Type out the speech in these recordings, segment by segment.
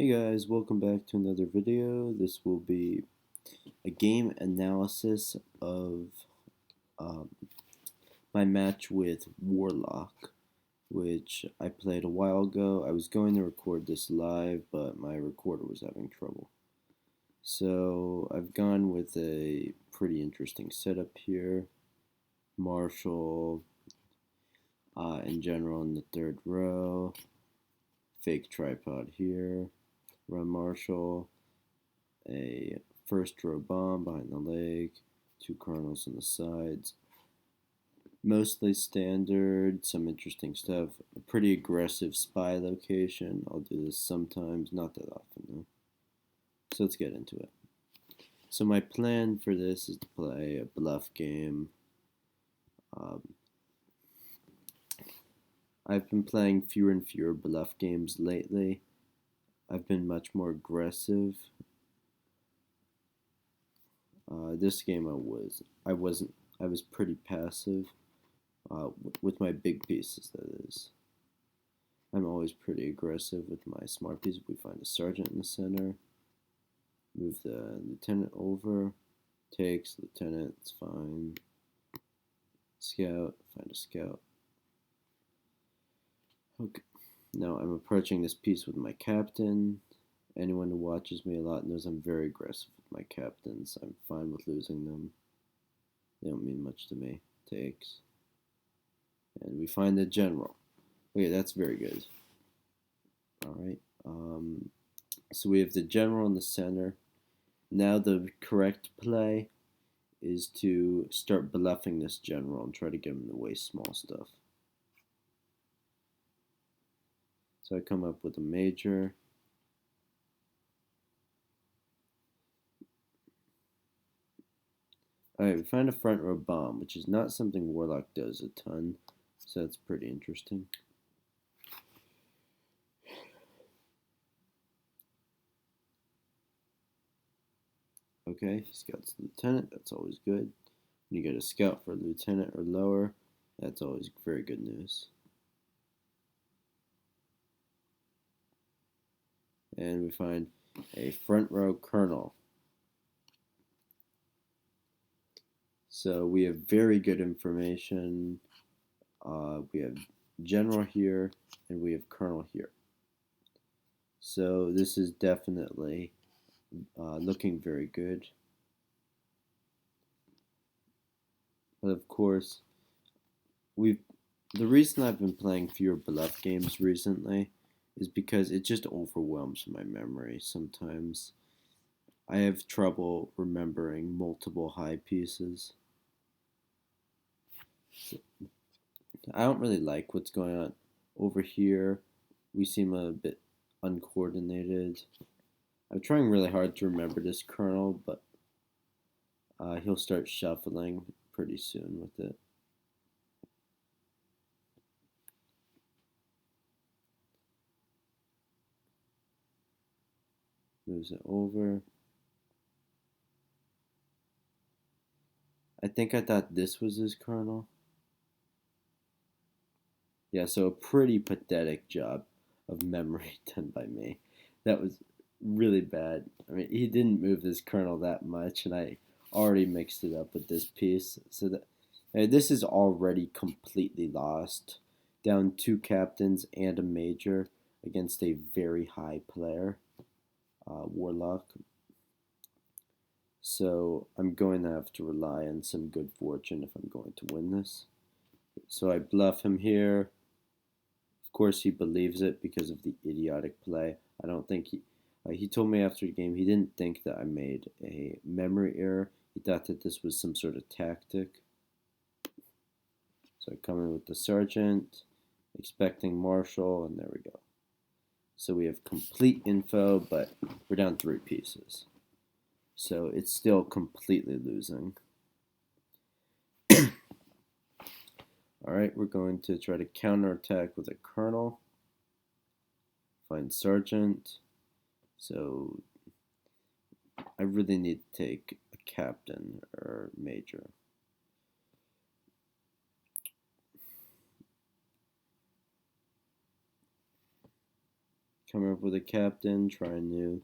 Hey guys, welcome back to another video. This will be a game analysis of um, my match with Warlock, which I played a while ago. I was going to record this live, but my recorder was having trouble. So I've gone with a pretty interesting setup here. Marshall in general in the third row, fake tripod here, run Marshall, a first row bomb behind the leg, two kernels on the sides. Mostly standard, some interesting stuff. A pretty aggressive spy location. I'll do this sometimes, not that often though. So let's get into it. So my plan for this is to play a bluff game. Um, I've been playing fewer and fewer bluff games lately. I've been much more aggressive. This game I was pretty passive with my big pieces. That is, I'm always pretty aggressive with my smart pieces. We find a sergeant in the center, move the lieutenant over, takes lieutenant. It's fine. Scout, find a scout. Okay. Now I'm approaching this piece with my captain. Anyone who watches me a lot knows I'm very aggressive with my captains. I'm fine with losing them. They don't mean much to me. Takes. And we find the general. Okay, that's very good. Alright. So we have the general in the center. Now the correct play is to start bluffing this general and try to get him to waste small stuff. So I come up with a major. Alright, we find a front row bomb, which is not something Warlock does a ton, so that's pretty interesting. Okay, scouts lieutenant, that's always good. When you get a scout for lieutenant or lower, that's always very good news. And we find a front row colonel. So we have very good information. We have general here, and we have colonel here. So this is definitely looking very good. But of course, the reason I've been playing fewer bluff games recently is because it just overwhelms my memory sometimes. I have trouble remembering multiple high pieces. So I don't really like what's going on over here. We seem a bit uncoordinated. I'm trying really hard to remember this kernel, but he'll start shuffling pretty soon with it. Moves it over. I think I thought this was his kernel. Yeah, so a pretty pathetic job of memory done by me. That was really bad. I mean, he didn't move this kernel that much, and I already mixed it up with this piece. So that this is already completely lost. Down two captains and a major against a very high player, Warlock. So I'm going to have to rely on some good fortune if I'm going to win this. So I bluff him here. Of course, he believes it because of the idiotic play. I don't think he told me after the game he didn't think that I made a memory error. He thought that this was some sort of tactic. So I come in with the sergeant, expecting Marshall, and there we go. So we have complete info, but we're down 3 pieces. So it's still completely losing. Alright, we're going to try to counterattack with a colonel. Find sergeant. So I really need to take a captain or major. Coming up with a captain, trying to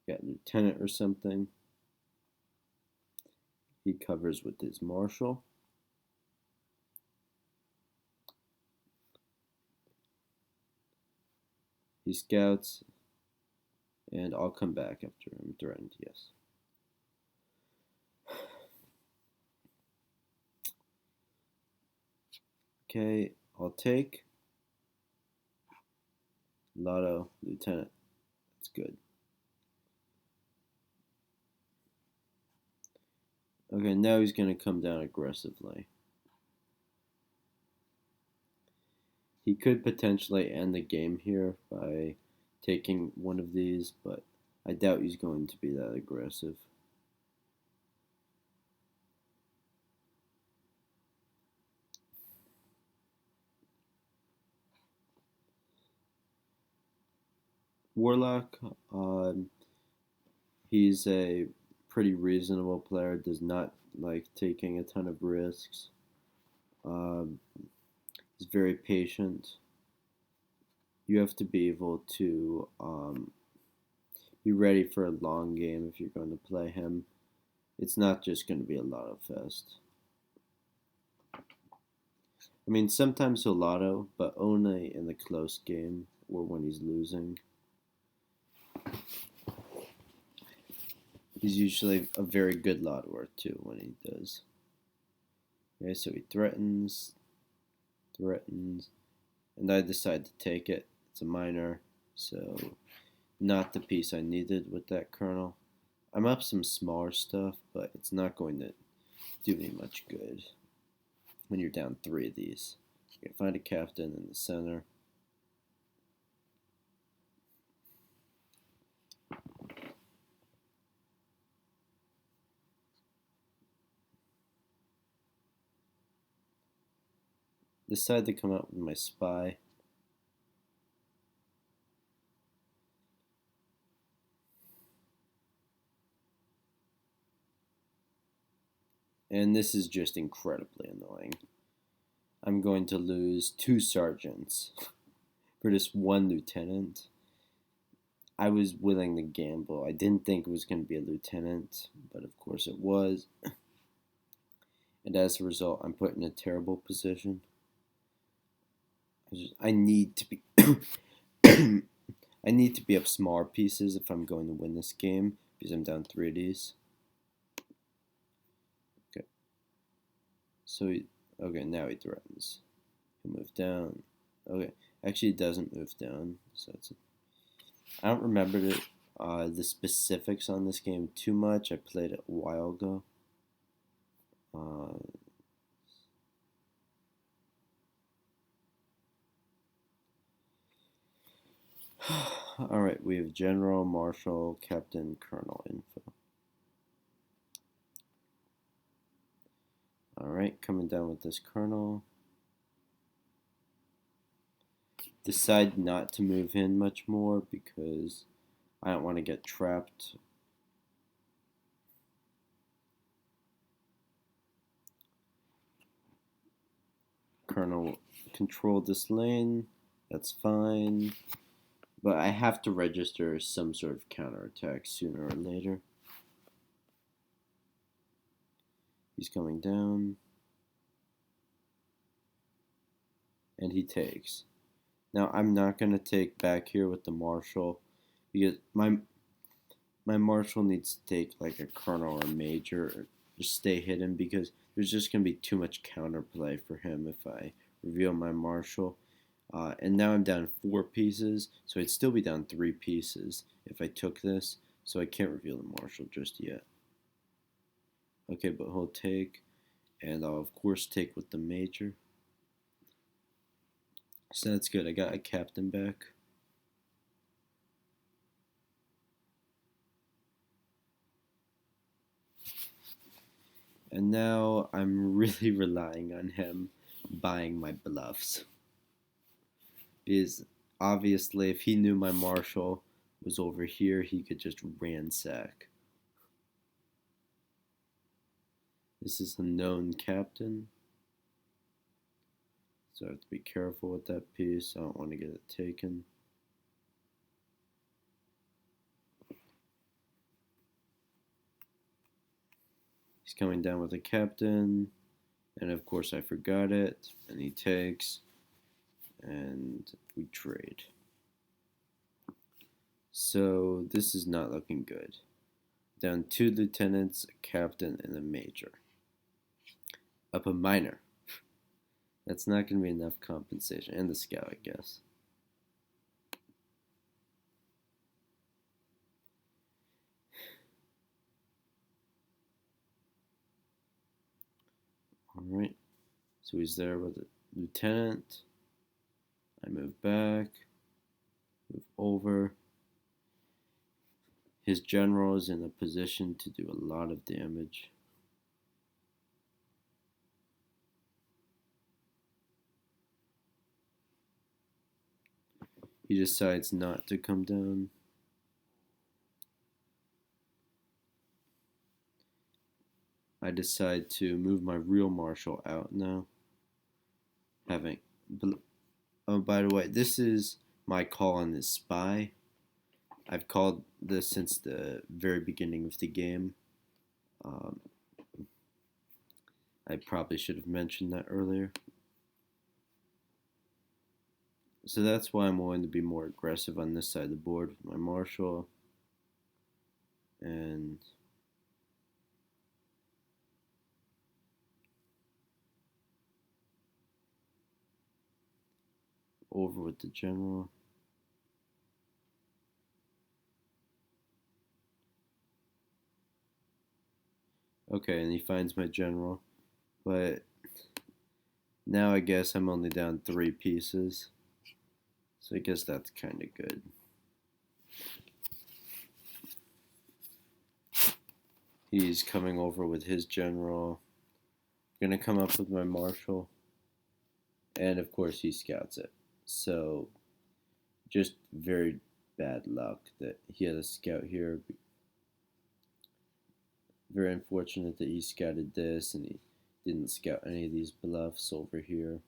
get lieutenant or something. He covers with his marshal. He scouts, and I'll come back after I'm threatened, yes. Okay, I'll take. Lotto, lieutenant. That's good. Okay, now he's going to come down aggressively. He could potentially end the game here by taking one of these, but I doubt he's going to be that aggressive. Warlock, he's a pretty reasonable player, does not like taking a ton of risks. He's very patient. You have to be able to be ready for a long game if you're going to play him. It's not just going to be a lotto fest. I mean, sometimes he'll lotto, but only in the close game or when he's losing. He's usually a very good lottoer too when he does. Okay, so he threatens, and I decide to take it. It's a minor, so not the piece I needed with that colonel. I'm up some smaller stuff, but it's not going to do me much good when you're down 3 of these. Okay, find a captain in the center. Decide to come out with my spy. And this is just incredibly annoying. I'm going to lose 2 sergeants for just 1 lieutenant. I was willing to gamble. I didn't think it was going to be a lieutenant, but of course it was. And as a result, I'm put in a terrible position. I need to be I need to be up smaller pieces if I'm going to win this game because I'm down 3 of these. Okay. So okay, now he threatens. He'll move down. Okay, actually he doesn't move down, so I don't remember the specifics on this game too much. I played it a while ago. Alright, we have General, Marshal, Captain, Colonel info. Alright, coming down with this Colonel. Decide not to move in much more because I don't want to get trapped. Colonel control this lane. That's fine. But I have to register some sort of counterattack sooner or later. He's coming down. And he takes. Now I'm not going to take back here with the Marshal because my Marshal needs to take like a Colonel or Major or just stay hidden because there's just going to be too much counterplay for him if I reveal my Marshal. And now I'm down 4 pieces, so I'd still be down 3 pieces if I took this, so I can't reveal the Marshal just yet. Okay, but he'll take, and I'll of course take with the Major. So that's good, I got a captain back. And now I'm really relying on him buying my bluffs. Because obviously if he knew my Marshal was over here, he could just ransack. This is a known captain. So I have to be careful with that piece. I don't want to get it taken. He's coming down with a captain, and of course I forgot it, and he takes, and we trade. So this is not looking good. Down 2 lieutenants, a captain, and a major. Up a minor. That's not going to be enough compensation. And the scout, I guess. Alright. So he's there with a lieutenant. I move back. Move over. His general is in a position to do a lot of damage. He decides not to come down. I decide to move my real marshal out now. Oh, by the way, this is my call on this spy. I've called this since the very beginning of the game. I probably should have mentioned that earlier. So that's why I'm willing to be more aggressive on this side of the board with my marshal. And over with the general. Okay, and he finds my general. But now I guess I'm only down 3 pieces. So I guess that's kind of good. He's coming over with his general. I'm gonna come up with my marshal. And of course he scouts it. So just very bad luck that he had a scout here. Very unfortunate that he scouted this and he didn't scout any of these bluffs over here.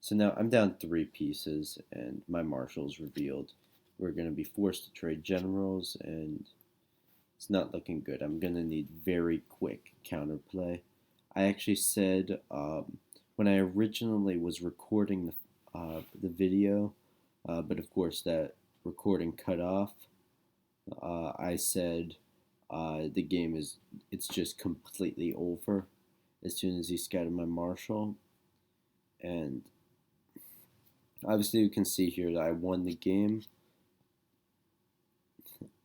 So now I'm down 3 pieces and my marshal's revealed. We're going to be forced to trade generals and it's not looking good. I'm going to need very quick counterplay. I actually said when I originally was recording the video, but of course that recording cut off, I said the game it's just completely over as soon as he scouted my marshal. And obviously you can see here that I won the game,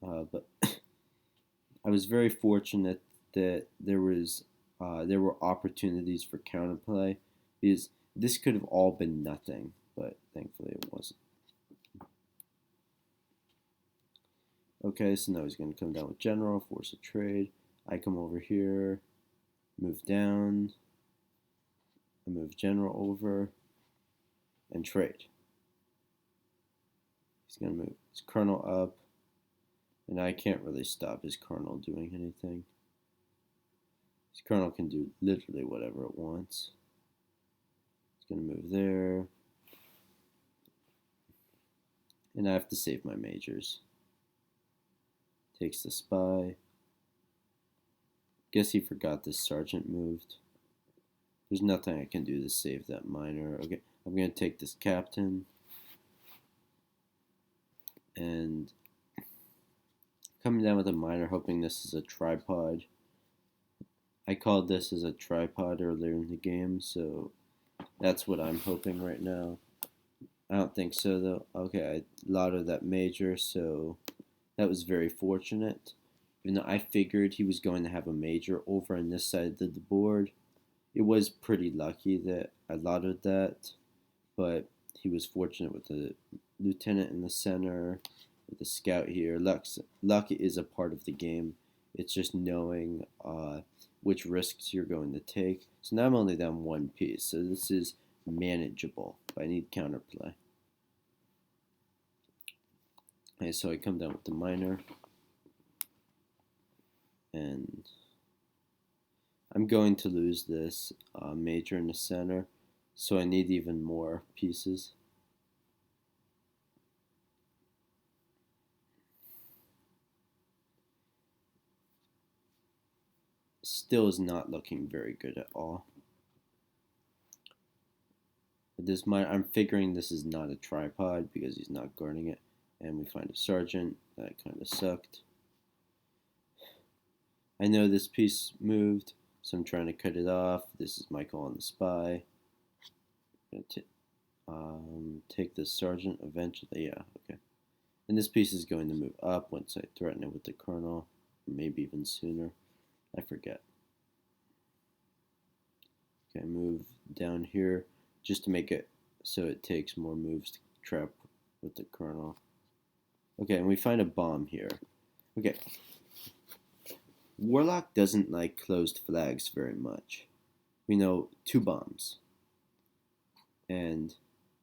but I was very fortunate that there were opportunities for counterplay because this could have all been nothing, but thankfully it wasn't. Okay, so now he's going to come down with general, force a trade. I come over here, move down, I move general over, and trade. He's going to move his colonel up, and I can't really stop his colonel doing anything. His colonel can do literally whatever it wants. It's going to move there, and I have to save my majors. Takes the spy. Guess he forgot this sergeant moved. There's nothing I can do to save that minor. Okay, I'm going to take this captain. And coming down with a minor, hoping this is a tripod. I called this as a tripod earlier in the game, so that's what I'm hoping right now. I don't think so, though. Okay, I lottoed that major, so that was very fortunate. Even though I figured he was going to have a major over on this side of the board, it was pretty lucky that I lottoed that, but he was fortunate with the lieutenant in the center, with the scout here. Luck is a part of the game. It's just knowing which risks you're going to take. So now I'm only down 1 piece, so this is manageable, but I need counterplay. Okay, so I come down with the minor, and I'm going to lose this major in the center, so I need even more pieces. still is not looking very good at all. I'm figuring this is not a tripod because he's not guarding it. And we find a sergeant. That kind of sucked. I know this piece moved, so I'm trying to cut it off. This is Michael on the spy. I'm gonna take the sergeant eventually. Yeah, okay. And this piece is going to move up once I threaten it with the colonel, maybe even sooner. I forget. Okay, move down here just to make it so it takes more moves to trap with the colonel. Okay, and we find a bomb here. Okay. Warlock doesn't like closed flags very much. We know 2 bombs. And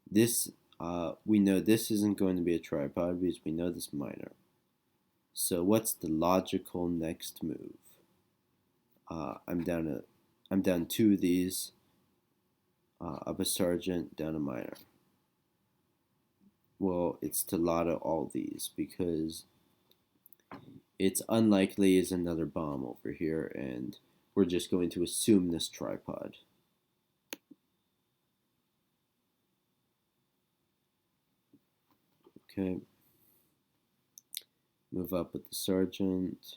this, we know this isn't going to be a tripod because we know this miner. So what's the logical next move? I'm down 2 of these. Up a sergeant, down a miner. Well, it's to lotto all these because it's unlikely is another bomb over here, and we're just going to assume this tripod. Okay. Move up with the sergeant.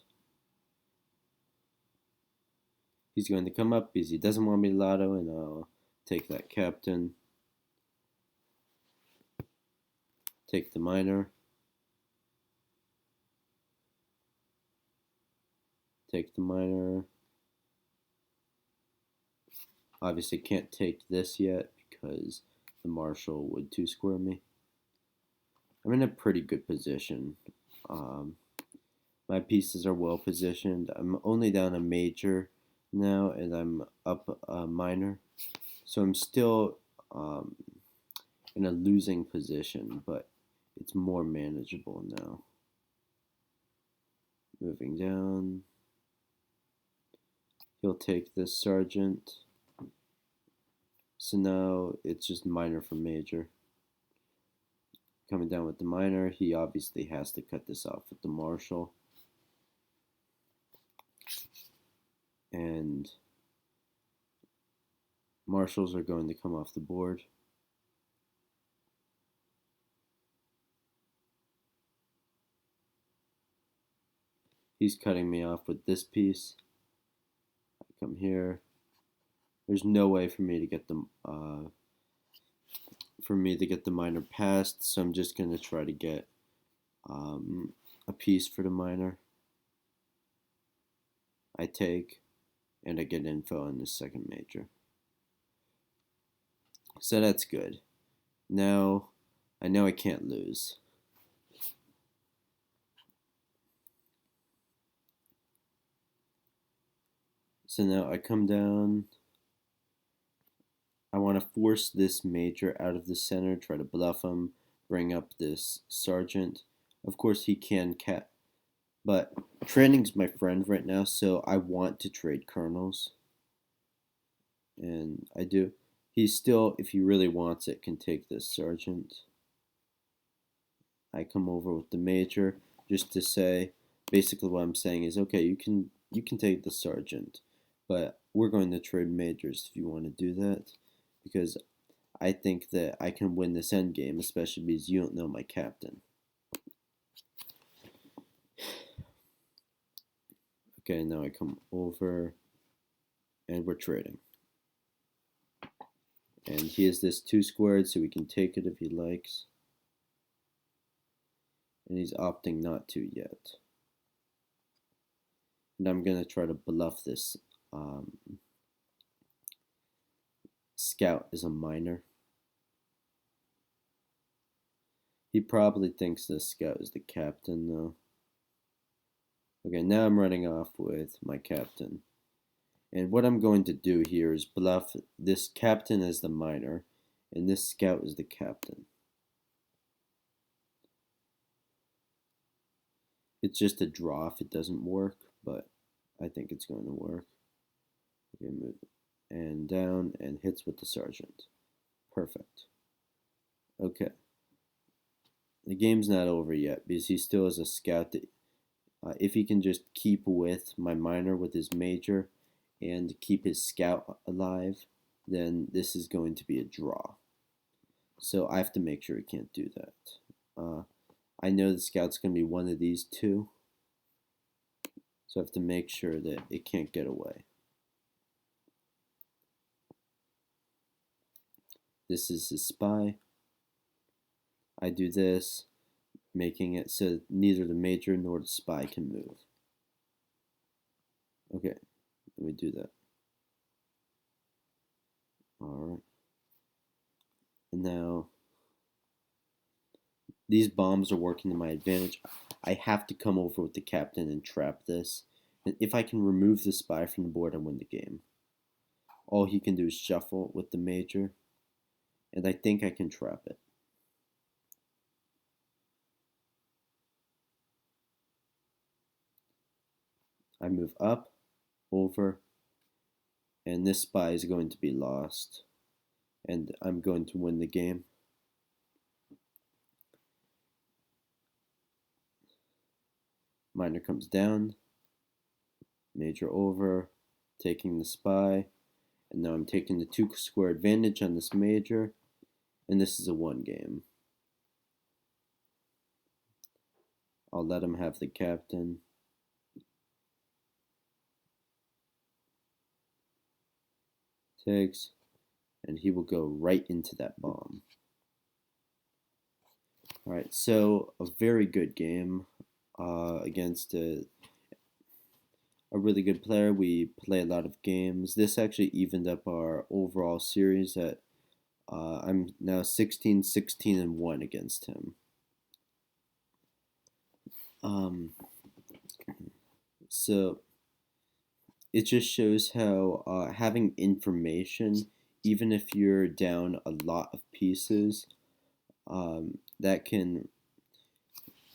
He's going to come up because he doesn't want me to lotto, and I'll take that captain. Take the miner. Take the miner. Obviously can't take this yet because the marshal would 2-square me. I'm in a pretty good position. My pieces are well positioned. I'm only down a major now, and I'm up a minor. So I'm still in a losing position, but it's more manageable now. Moving down. He'll take this sergeant. So now it's just minor from major. Coming down with the minor, he obviously has to cut this off with the marshal. And marshals are going to come off the board. He's cutting me off with this piece. I come here. There's no way for me to get the minor past, so I'm just gonna try to get a piece for the minor. I take, and I get info on the second major. So that's good. Now I know I can't lose. So now I come down. I want to force this major out of the center, try to bluff him, bring up this sergeant. Of course, he can but trading's my friend right now, so I want to trade colonels. And I do. He still, if he really wants it, can take this sergeant. I come over with the major just to say, basically what I'm saying is, okay, you can take the sergeant, but we're going to trade majors if you want to do that, because I think that I can win this end game, especially because you don't know my captain. Okay, now I come over, and we're trading. And he has this 2-squared, so he can take it if he likes. And he's opting not to yet. And I'm going to try to bluff this scout as a minor. He probably thinks this scout is the captain, though. Okay, now I'm running off with my captain. And what I'm going to do here is bluff this captain as the minor, and this scout is the captain. It's just a draw if it doesn't work, but I think it's going to work. Okay, move and down, and hits with the sergeant. Perfect. Okay. The game's not over yet because he still has a scout that if he can just keep with my minor with his major, and keep his scout alive, then this is going to be a draw. So I have to make sure he can't do that. I know the scout's going to be one of these two, so I have to make sure that it can't get away. This is his spy. I do this, making it so neither the major nor the spy can move. Okay, let me do that. Alright. And now, these bombs are working to my advantage. I have to come over with the captain and trap this. And if I can remove the spy from the board, I win the game. All he can do is shuffle with the major. And I think I can trap it. I move up, over, and this spy is going to be lost. And I'm going to win the game. Minor comes down, major over, taking the spy, and now I'm taking the 2 square advantage on this major, and this is a 1 game. I'll let him have the captain. Takes, and he will go right into that bomb. Alright, so a very good game against a really good player. We play a lot of games. This actually evened up our overall series at I'm now 16, 16, and 1 against him. So it just shows how having information, even if you're down a lot of pieces, that can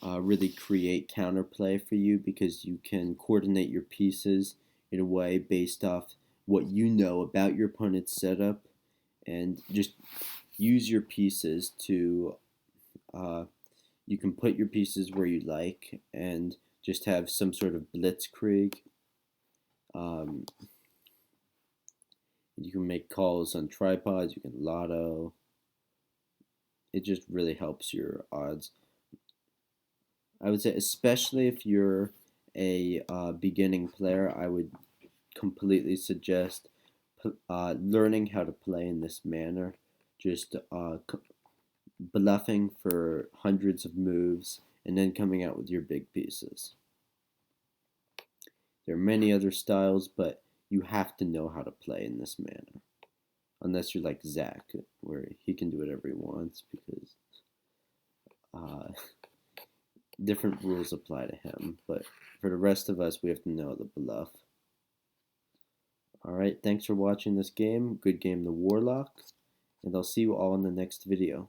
really create counterplay for you, because you can coordinate your pieces in a way based off what you know about your opponent's setup, and just use your pieces to you can put your pieces where you like and just have some sort of blitzkrieg. You can make calls on tripods, you can lotto. It just really helps your odds. I would say, especially if you're a beginning player, I would completely suggest learning how to play in this manner. Just bluffing for hundreds of moves and then coming out with your big pieces. There are many other styles, but you have to know how to play in this manner. Unless you're like Zach, where he can do whatever he wants, because different rules apply to him. But for the rest of us, we have to know the bluff. Alright, thanks for watching this game. Good game, the Warlock. And I'll see you all in the next video.